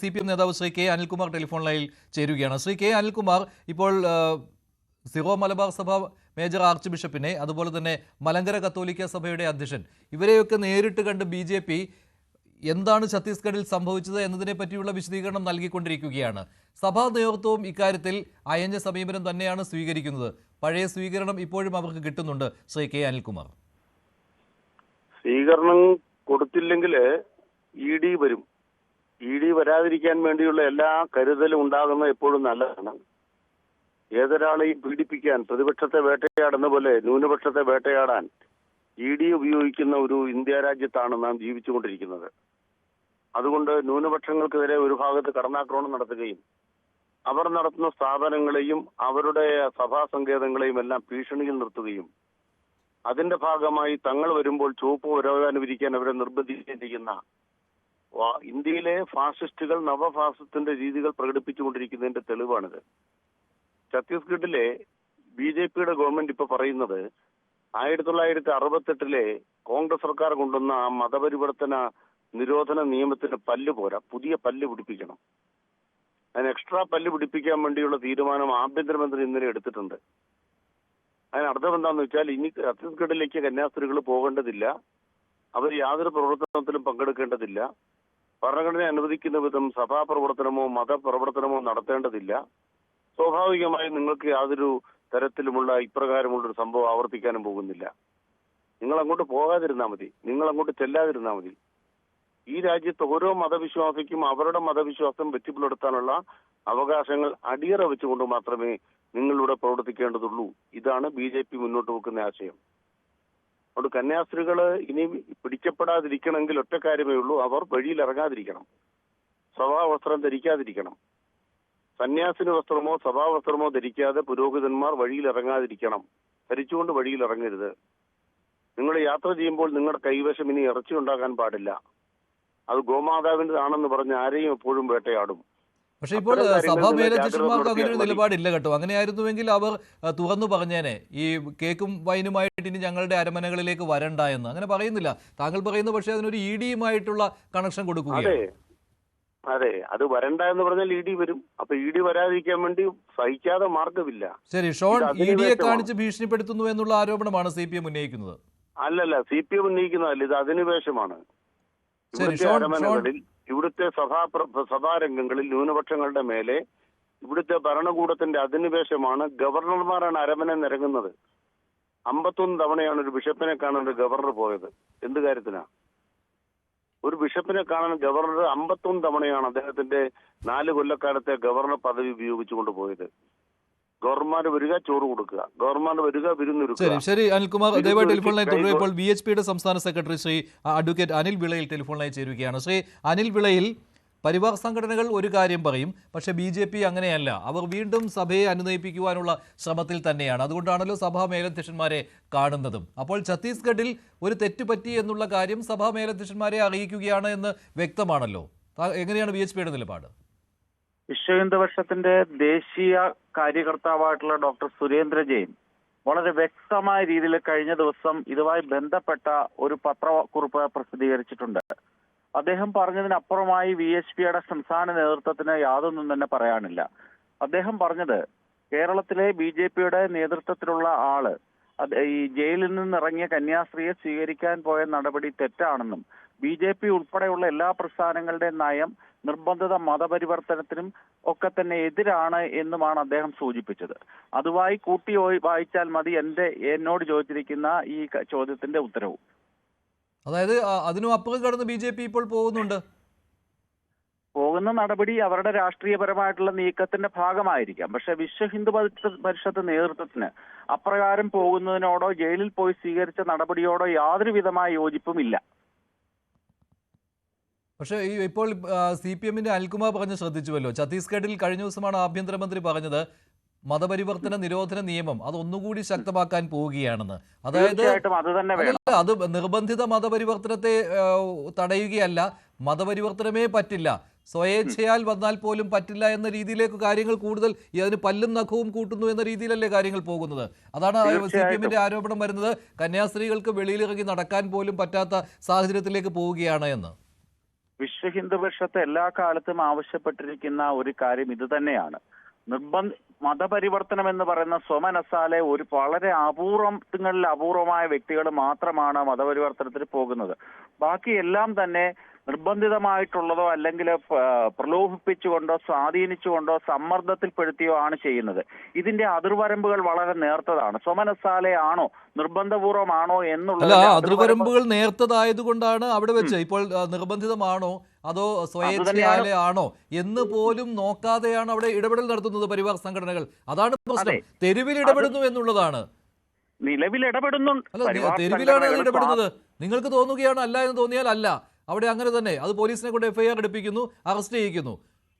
CPM നേതാവ് Shri K Anilkumar telephone ലൈനിൽ ചേരുകയാണ്. ശ്രീ കെ അനിൽകുമാർ, ഇപ്പോൾ സിറോ മലബാർ സഭ മേജർ ആർച്ച് ബിഷപ്പിനെ, അതുപോലെ തന്നെ മലങ്കര കത്തോലിക്ക സഭയുടെ അധ്യക്ഷൻ, ഇവരെയൊക്കെ നേരിട്ട് കണ്ട് BJP എന്താണ് ഛത്തീസ്ഗഡിൽ സംഭവിച്ചത് എന്നതിനെ പറ്റിയുള്ള വിശദീകരണം നൽകിക്കൊണ്ടിരിക്കുകയാണ്. സഭാ നേതൃത്വവും ഇക്കാര്യത്തിൽ അയഞ്ഞ സമീപനം തന്നെയാണ് സ്വീകരിക്കുന്നത്. പഴയ സ്വീകരണം ഇപ്പോഴും അവർക്ക് കിട്ടുന്നുണ്ട്. ശ്രീ കെ അനിൽകുമാർ, സ്വീകരണം കൊടുത്തില്ലെങ്കിൽ ED വരും. ED വരാതിരിക്കാൻ വേണ്ടിയുള്ള എല്ലാ കരുതലും ഉണ്ടാകുന്നത് എപ്പോഴും നല്ലതാണ്. ഏതൊരാളെയും പീഡിപ്പിക്കാൻ, പ്രതിപക്ഷത്തെ വേട്ടയാടുന്ന പോലെ ന്യൂനപക്ഷത്തെ വേട്ടയാടാൻ ED ഉപയോഗിക്കുന്ന ഒരു ഇന്ത്യ രാജ്യത്താണ് നാം ജീവിച്ചുകൊണ്ടിരിക്കുന്നത്. അതുകൊണ്ട് ന്യൂനപക്ഷങ്ങൾക്കെതിരെ ഒരു ഭാഗത്ത് കടന്നാക്രമണം നടത്തുകയും അവർ നടത്തുന്ന സ്ഥാപനങ്ങളെയും അവരുടെ സഭാ സങ്കേതങ്ങളെയും എല്ലാം ഭീഷണിയിൽ നിർത്തുകയും അതിന്റെ ഭാഗമായി തങ്ങൾ വരുമ്പോൾ ചുവപ്പ് വരാനുവരിക്കാൻ അവരെ നിർബന്ധിക്കുകയും ചെയ്യുന്ന ഇന്ത്യയിലെ ഫാസിസ്റ്റുകൾ നവഫാസിസത്തിന്റെ രീതികൾ പ്രകടിപ്പിച്ചുകൊണ്ടിരിക്കുന്നതിന്റെ തെളിവാണിത്. ഛത്തീസ്ഗഡിലെ BJPയുടെ ഗവൺമെന്റ് ഇപ്പൊ പറയുന്നത് 1968 കോൺഗ്രസ് സർക്കാർ കൊണ്ടുവന്ന ആ മതപരിവർത്തന നിരോധന നിയമത്തിന് പല്ല് പോരാ, പുതിയ പല്ല് പിടിപ്പിക്കണം. അതിന് എക്സ്ട്രാ പല്ല് പിടിപ്പിക്കാൻ വേണ്ടിയുള്ള തീരുമാനം ആഭ്യന്തരമന്ത്രി ഇന്നലെ എടുത്തിട്ടുണ്ട്. അതിനർത്ഥം എന്താണെന്ന് വെച്ചാൽ ഇനി ഛത്തീസ്ഗഡിലേക്ക് കന്യാസ്ത്രീകൾ പോകേണ്ടതില്ല, അവർ യാതൊരു പ്രവർത്തനത്തിലും പങ്കെടുക്കേണ്ടതില്ല, ഭരണഘടന അനുവദിക്കുന്ന വിധം സഭാ പ്രവർത്തനമോ മതപ്രവർത്തനമോ നടത്തേണ്ടതില്ല. സ്വാഭാവികമായും നിങ്ങൾക്ക് യാതൊരു തരത്തിലുമുള്ള ഇപ്രകാരമുള്ളൊരു സംഭവം ആവർത്തിക്കാനും പോകുന്നില്ല. നിങ്ങൾ അങ്ങോട്ട് പോകാതിരുന്നാൽ മതി, നിങ്ങൾ അങ്ങോട്ട് ചെല്ലാതിരുന്നാൽ മതി. ഈ രാജ്യത്ത് ഓരോ മതവിശ്വാസിക്കും അവരുടെ മതവിശ്വാസം വെറ്റിപ്പുലർത്താനുള്ള അവകാശങ്ങൾ അടിയറ വെച്ചുകൊണ്ട് മാത്രമേ നിങ്ങളിവിടെ പ്രവർത്തിക്കേണ്ടതുള്ളൂ. ഇതാണ് BJP മുന്നോട്ട് വെക്കുന്ന ആശയം. അതുകൊണ്ട് കന്യാസ്ത്രീകള് ഇനി പിടിക്കപ്പെടാതിരിക്കണമെങ്കിൽ ഒറ്റ കാര്യമേ ഉള്ളൂ, അവർ വഴിയിൽ ഇറങ്ങാതിരിക്കണം, സഭാവസ്ത്രം ധരിക്കാതിരിക്കണം. സന്യാസിനി വസ്ത്രമോ സഭാവസ്ത്രമോ ധരിക്കാതെ പുരോഹിതന്മാർ വഴിയിൽ ഇറങ്ങാതിരിക്കണം. ധരിച്ചുകൊണ്ട് വഴിയിൽ ഇറങ്ങരുത്. നിങ്ങൾ യാത്ര ചെയ്യുമ്പോൾ നിങ്ങളുടെ കൈവശം ഇനി ഇറച്ചി ഉണ്ടാകാൻ പാടില്ല. അത് ഗോമാതാവിൻ്റെതാണെന്ന് പറഞ്ഞ് ആരെയും എപ്പോഴും വേട്ടയാടും. പക്ഷേ ഇപ്പോൾ സഭാ മേലധ്യക്ഷന്മാർക്ക് അങ്ങനെ ഒരു നിലപാടില്ല കേട്ടോ. അങ്ങനെയായിരുന്നുവെങ്കിൽ അവർ തുറന്നു പറഞ്ഞേനെ, ഈ കേക്കും വൈനുമായിട്ട് ഇനി ഞങ്ങളുടെ അരമനകളിലേക്ക് വരണ്ട എന്ന്. അങ്ങനെ പറയുന്നില്ല. താങ്കൾ പറയുന്നു പക്ഷേ അതിനൊരു EDയുമായിട്ടുള്ള കണക്ഷൻ കൊടുക്കുകയാണ്. അതെ, അത് വരണ്ട എന്ന് പറഞ്ഞാൽ ED വരും. അപ്പൊ ED വരാതിരിക്കാൻ വേണ്ടി സഹിക്കാതെ മാർഗമില്ല. ശരി, ഷോൺ EDയെ കാണിച്ച് ഭീഷണിപ്പെടുത്തുന്നു എന്നുള്ള ആരോപണമാണ് CPM ഉന്നയിക്കുന്നത്. അല്ലല്ല, CPM ഉന്നയിക്കുന്നതല്ല, ഇത് അധിനിവേശമാണ്. ഇവിടുത്തെ അരമനകളിൽ, ഇവിടുത്തെ സഭാരംഗങ്ങളിൽ ന്യൂനപക്ഷങ്ങളുടെ മേലെ ഇവിടുത്തെ ഭരണകൂടത്തിന്റെ അധിനിവേശമാണ്. ഗവർണർമാരാണ് അരമന നിരങ്ങുന്നത്. 51 തവണയാണ് ഒരു ബിഷപ്പിനെ കാണാൻ ഒരു ഗവർണർ പോയത്. എന്ത് കാര്യത്തിനാ? ഒരു ബിഷപ്പിനെ കാണാൻ ഗവർണർ 51 തവണയാണ് അദ്ദേഹത്തിന്റെ 4 കൊല്ലക്കാലത്തെ ഗവർണർ പദവി ഉപയോഗിച്ചുകൊണ്ട് പോയത്. ഗവർണർമാർ വരിക, ചോറ് കൊടുക്കുക, ഗവർണർമാർ വരിക, വിരുന്നൊരുക്കുക. ശരി അനിൽകുമാർ, ദയവായി ടെലിഫോൺ ലൈൻ തുടരുക. ഇപ്പോൾ BHPയുടെ സംസ്ഥാന സെക്രട്ടറി ശ്രീ അഡ്വക്കേറ്റ് അനിൽ വിളയിൽ ടെലിഫോൺ ലൈൻ ചേരുകയാണ്. ശ്രീ അനിൽ വിളയിൽ, പരിവാർ സംഘടനകൾ ഒരു കാര്യം പറയും, പക്ഷേ BJP അങ്ങനെയല്ല. അവർ വീണ്ടും സഭയെ അനുനയിപ്പിക്കുവാനുള്ള ശ്രമത്തിൽ തന്നെയാണ്. അതുകൊണ്ടാണല്ലോ സഭാ മേലധ്യക്ഷന്മാരെ കാണുന്നതും. അപ്പോൾ ഛത്തീസ്ഗഡിൽ ഒരു തെറ്റ് പറ്റി എന്നുള്ള കാര്യം സഭാ മേലധ്യക്ഷന്മാരെ അറിയിക്കുകയാണ് എന്ന് വ്യക്തമാണല്ലോ. എങ്ങനെയാണ് BHPയുടെ നിലപാട്? വിശ്വഹിന്ദുപക്ഷത്തിന്റെ ദേശീയ കാര്യകർത്താവായിട്ടുള്ള ഡോക്ടർ സുരേന്ദ്ര ജെയിൻ വളരെ വ്യക്തമായ രീതിയിൽ കഴിഞ്ഞ ദിവസം ഇതുമായി ബന്ധപ്പെട്ട ഒരു പത്രക്കുറിപ്പ് പ്രസിദ്ധീകരിച്ചിട്ടുണ്ട്. അദ്ദേഹം പറഞ്ഞതിനപ്പുറമായി BHPയുടെ സംസ്ഥാന നേതൃത്വത്തിന് യാതൊന്നും തന്നെ പറയാനില്ല. അദ്ദേഹം പറഞ്ഞത് കേരളത്തിലെ BJPയുടെ നേതൃത്വത്തിലുള്ള ആള് ഈ ജയിലിൽ നിന്നിറങ്ങിയ കന്യാസ്ത്രീയെ സ്വീകരിക്കാൻ പോയ നടപടി തെറ്റാണെന്നും BJP ഉൾപ്പെടെയുള്ള എല്ലാ പ്രസ്ഥാനങ്ങളുടെ നയം നിർബന്ധിത മതപരിവർത്തനത്തിനും ഒക്കെ തന്നെ എതിരാണ് എന്നുമാണ് അദ്ദേഹം സൂചിപ്പിച്ചത്. അതുമായി കൂട്ടി വായിച്ചാൽ മതി എന്നോട് ചോദിച്ചിരിക്കുന്ന ഈ ചോദ്യത്തിന്റെ ഉത്തരവും. അതായത് അതിനും അപ്പുറം കടന്ന് BJP ഇപ്പോൾ പോകുന്ന നടപടി അവരുടെ രാഷ്ട്രീയപരമായിട്ടുള്ള നീക്കത്തിന്റെ ഭാഗമായിരിക്കാം. പക്ഷെ വിശ്വ ഹിന്ദു പരിഷത്ത് നേതൃത്വത്തിന് അപ്രകാരം പോകുന്നതിനോടോ ജയിലിൽ പോയി സ്വീകരിച്ച നടപടിയോടോ യാതൊരു വിധമായ യോജിപ്പുമില്ല. പക്ഷേ ഇപ്പോൾ CPMന്റെ അനിൽകുമാർ പറഞ്ഞ് ശ്രദ്ധിച്ചുവല്ലോ, ഛത്തീസ്ഗഡിൽ കഴിഞ്ഞ ദിവസമാണ് ആഭ്യന്തരമന്ത്രി പറഞ്ഞത് മതപരിവർത്തന നിരോധന നിയമം അതൊന്നുകൂടി ശക്തമാക്കാൻ പോവുകയാണെന്ന്. അതായത് അത് നിർബന്ധിത മതപരിവർത്തനത്തെ തടയുകയല്ല, മതപരിവർത്തനമേ പറ്റില്ല, സ്വയേച്ഛയാൽ വന്നാൽ പോലും പറ്റില്ല എന്ന രീതിയിലേക്ക് കാര്യങ്ങൾ കൂടുതൽ അതിന് പല്ലും നഖവും കൂട്ടുന്നു എന്ന രീതിയിലല്ലേ കാര്യങ്ങൾ പോകുന്നത്. അതാണ് CPMന്റെ ആരോപണം വരുന്നത്, കന്യാസ്ത്രീകൾക്ക് വെളിയിലിറങ്ങി നടക്കാൻ പോലും പറ്റാത്ത സാഹചര്യത്തിലേക്ക് പോവുകയാണ് എന്ന്. വിശ്വ ഹിന്ദു പരിഷത്ത് എല്ലാ കാലത്തും ആവശ്യപ്പെട്ടിരിക്കുന്ന ഒരു കാര്യം ഇത് തന്നെയാണ്. മതപരിവർത്തനം എന്ന് പറയുന്ന സ്വമനസാലെ ഒരു വളരെ അപൂർവങ്ങളിൽ അപൂർവമായ വ്യക്തികൾ മാത്രമാണ് മതപരിവർത്തനത്തിന് പോകുന്നത്. ബാക്കി എല്ലാം തന്നെ നിർബന്ധിതമായിട്ടുള്ളതോ അല്ലെങ്കിൽ പ്രലോഭിപ്പിച്ചുകൊണ്ടോ സ്വാധീനിച്ചുകൊണ്ടോ സമ്മർദ്ദത്തിൽപ്പെടുത്തിയോ ആണ് ചെയ്യുന്നത്. ഇതിന്റെ അതിർവരമ്പുകൾ വളരെ നേർത്തതാണ്. സ്വമനസാലെ ആണോ നിർബന്ധപൂർവമാണോ എന്നുള്ള അതിർവരമ്പുകൾ നേർത്തതായതുകൊണ്ടാണ് അവിടെ വെച്ച് ഇപ്പോൾ നിർബന്ധിതമാണോ അതോ സ്വയേച്ഛയാണോ എന്ന് പോലും നോക്കാതെയാണ് അവിടെ ഇടപെടൽ നടത്തുന്നത് പരിവാർ സംഘടനകൾ. അതാണ് പ്രശ്നം. തെരുവിൽ ഇടപെടുന്നു എന്നുള്ളതാണ്. നിലവിൽ ഇടപെടുന്നുണ്ട്. തെരുവിലാണ് അത് ഇടപെടുന്നത്. നിങ്ങൾക്ക് തോന്നുകയാണ് അല്ല എന്ന് തോന്നിയാൽ അല്ല, അവിടെ അങ്ങനെ തന്നെ. അത് പോലീസിനെ കൊണ്ട് FIR എടുപ്പിക്കുന്നു, അറസ്റ്റ് ചെയ്യിക്കുന്നു.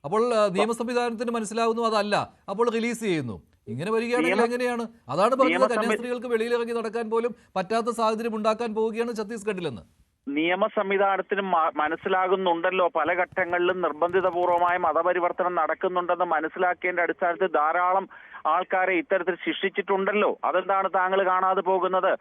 അപ്പോൾ നിയമ സംവിധാനത്തിന് മനസ്സിലാകുന്നു അതല്ല, അപ്പോൾ റിലീസ് ചെയ്യുന്നു. ഇങ്ങനെ വരികയാണെങ്കിൽ എങ്ങനെയാണ്? അതാണ് പറഞ്ഞത്, കന്യാസ്ത്രീകൾക്ക് വെളിയിലിറങ്ങി നടക്കാൻ പോലും പറ്റാത്ത സാഹചര്യം ഉണ്ടാക്കാൻ പോവുകയാണ് ഛത്തീസ്ഗഡിലെന്ന്. നിയമ സംവിധാനത്തിന് മനസ്സിലാകുന്നുണ്ടല്ലോ പല ഘട്ടങ്ങളിലും നിർബന്ധിതപൂർവമായ മതപരിവർത്തനം നടക്കുന്നുണ്ടെന്ന് മനസ്സിലാക്കേണ്ട അടിസ്ഥാനത്തിൽ ധാരാളം ആൾക്കാരെ ഇത്തരത്തിൽ ശിക്ഷിച്ചിട്ടുണ്ടല്ലോ. അതെന്താണ് താങ്കൾ കാണാതെ പോകുന്നത്?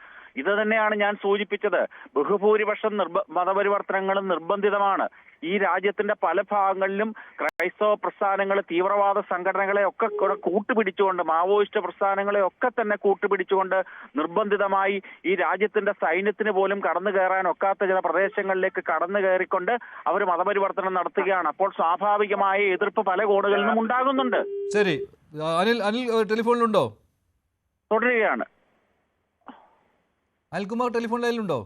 ഇത് തന്നെയാണ് ഞാൻ സൂചിപ്പിച്ചത്. ബഹുഭൂരിപക്ഷം മതപരിവർത്തനങ്ങളും നിർബന്ധിതമാണ്. ഈ രാജ്യത്തിന്റെ പല ഭാഗങ്ങളിലും ക്രൈസ്തവ പ്രസ്ഥാനങ്ങൾ, തീവ്രവാദ സംഘടനകളെ ഒക്കെ കൂട്ടുപിടിച്ചുകൊണ്ട്, മാവോയിസ്റ്റ് പ്രസ്ഥാനങ്ങളെ ഒക്കെ തന്നെ കൂട്ടുപിടിച്ചുകൊണ്ട് നിർബന്ധിതമായി ഈ രാജ്യത്തിന്റെ സൈന്യത്തിന് പോലും കടന്നു കയറാൻ ഒക്കാത്ത ചില പ്രദേശങ്ങളിലേക്ക് കടന്നു കയറിക്കൊണ്ട് അവർ മതപരിവർത്തനം നടത്തുകയാണ്. അപ്പോൾ സ്വാഭാവികമായ എതിർപ്പ് പല കോണുകളിൽ നിന്നും ഉണ്ടാകുന്നുണ്ട്. ശരി, അനിൽ ടെലിഫോണിലുണ്ടോ? തുടരുകയാണ്. അനിൽകുമാർ ടെലിഫോൺ ലൈനിലുണ്ടോ?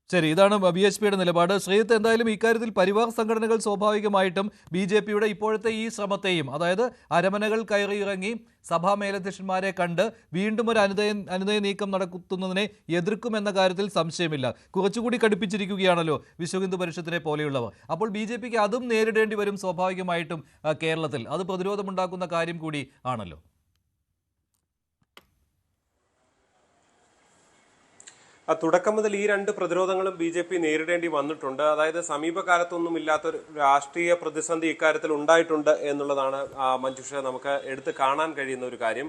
ശരി, ഇതാണ് BHPയുടെ നിലപാട്. ശ്രീജിത്ത്, എന്തായാലും ഇക്കാര്യത്തിൽ പരിവാർ സംഘടനകൾ സ്വാഭാവികമായിട്ടും BJPയുടെ ഇപ്പോഴത്തെ ഈ ശ്രമത്തെയും, അതായത് അരമനകൾ കയറിയിറങ്ങി സഭാ മേലധ്യക്ഷന്മാരെ കണ്ട് വീണ്ടും ഒരു അനുനയ നീക്കം നടത്തുന്നതിനെ എതിർക്കുമെന്ന കാര്യത്തിൽ സംശയമില്ല. കുറച്ചുകൂടി കടുപ്പിച്ചിരിക്കുകയാണല്ലോ വിശ്വ ഹിന്ദു പരിഷത്തിനെ പോലെയുള്ളവർ. അപ്പോൾ BJPക്ക് അതും നേരിടേണ്ടി വരും സ്വാഭാവികമായിട്ടും കേരളത്തിൽ. അത് പ്രതിരോധമുണ്ടാക്കുന്ന കാര്യം കൂടി ആണല്ലോ. തുടക്കം മുതൽ ഈ രണ്ട് പ്രതിരോധങ്ങളും BJP നേരിടേണ്ടി വന്നിട്ടുണ്ട്. അതായത് സമീപകാലത്തൊന്നും ഇല്ലാത്തൊരു രാഷ്ട്രീയ പ്രതിസന്ധി ഇക്കാര്യത്തിൽ ഉണ്ടായിട്ടുണ്ട് എന്നുള്ളതാണ് മഞ്ജുഷ നമുക്ക് എടുത്ത് കാണാൻ കഴിയുന്ന ഒരു കാര്യം.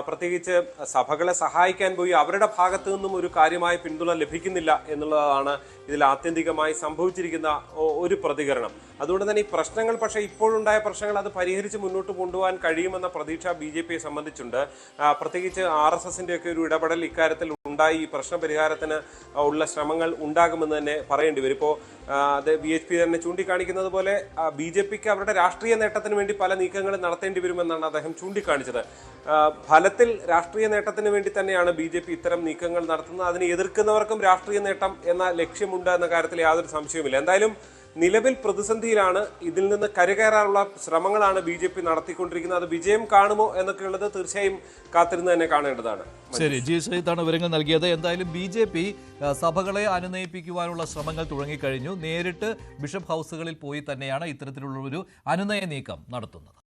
പ്രത്യേകിച്ച് സഭകളെ സഹായിക്കാൻ പോയി അവരുടെ ഭാഗത്തു നിന്നും ഒരു കാര്യമായ പിന്തുണ ലഭിക്കുന്നില്ല എന്നുള്ളതാണ് ഇതിൽ ആത്യന്തികമായി സംഭവിച്ചിരിക്കുന്ന ഒരു പ്രതികരണം. അതുകൊണ്ട് തന്നെ ഈ പ്രശ്നങ്ങൾ, പക്ഷേ ഇപ്പോഴുണ്ടായ പ്രശ്നങ്ങൾ അത് പരിഹരിച്ച് മുന്നോട്ട് കൊണ്ടുപോകാൻ കഴിയുമെന്ന പ്രതീക്ഷ BJPയെ സംബന്ധിച്ചുണ്ട്. പ്രത്യേകിച്ച് RSSന്റെ ഒക്കെ ഒരു ഇടപെടൽ ഇക്കാര്യത്തിൽ ഉണ്ടായി ഈ പ്രശ്ന പരിഹാരത്തിന് ഉള്ള ശ്രമങ്ങൾ ഉണ്ടാകുമെന്ന് തന്നെ പറയേണ്ടി വരും. ഇപ്പോൾ അത് BHP തന്നെ ചൂണ്ടിക്കാണിക്കുന്നത് പോലെ BJPക്ക് അവരുടെ രാഷ്ട്രീയ നേട്ടത്തിന് വേണ്ടി പല നീക്കങ്ങളും നടത്തേണ്ടി വരുമെന്നാണ് അദ്ദേഹം ചൂണ്ടിക്കാണിച്ചത്. ഫലത്തിൽ രാഷ്ട്രീയ നേട്ടത്തിന് വേണ്ടി തന്നെയാണ് BJP ഇത്തരം നീക്കങ്ങൾ നടത്തുന്നത്. അതിനെ എതിർക്കുന്നവർക്കും രാഷ്ട്രീയ നേട്ടം എന്ന ലക്ഷ്യമുണ്ട് എന്ന കാര്യത്തിൽ യാതൊരു സംശയവുമില്ല. എന്തായാലും നിലവിൽ പ്രതിസന്ധിയിലാണ്. ഇതിൽ നിന്ന് കരകയറാനുള്ള ശ്രമങ്ങളാണ് BJP നടത്തിക്കൊണ്ടിരിക്കുന്നത്. അത് വിജയം കാണുമോ എന്നൊക്കെയുള്ളത് തീർച്ചയായും കാത്തിരുന്ന് തന്നെ കാണേണ്ടതാണ്. ശരി, ജി ശ്രീജിത്താണ് വിവരങ്ങൾ നൽകിയത്. എന്തായാലും BJP സഭകളെ അനുനയിപ്പിക്കുവാനുള്ള ശ്രമങ്ങൾ തുടങ്ങിക്കഴിഞ്ഞു. നേരിട്ട് ബിഷപ്പ് ഹൗസുകളിൽ പോയി തന്നെയാണ് ഇത്തരത്തിലുള്ള ഒരു അനുനയ നീക്കം നടത്തുന്നത്.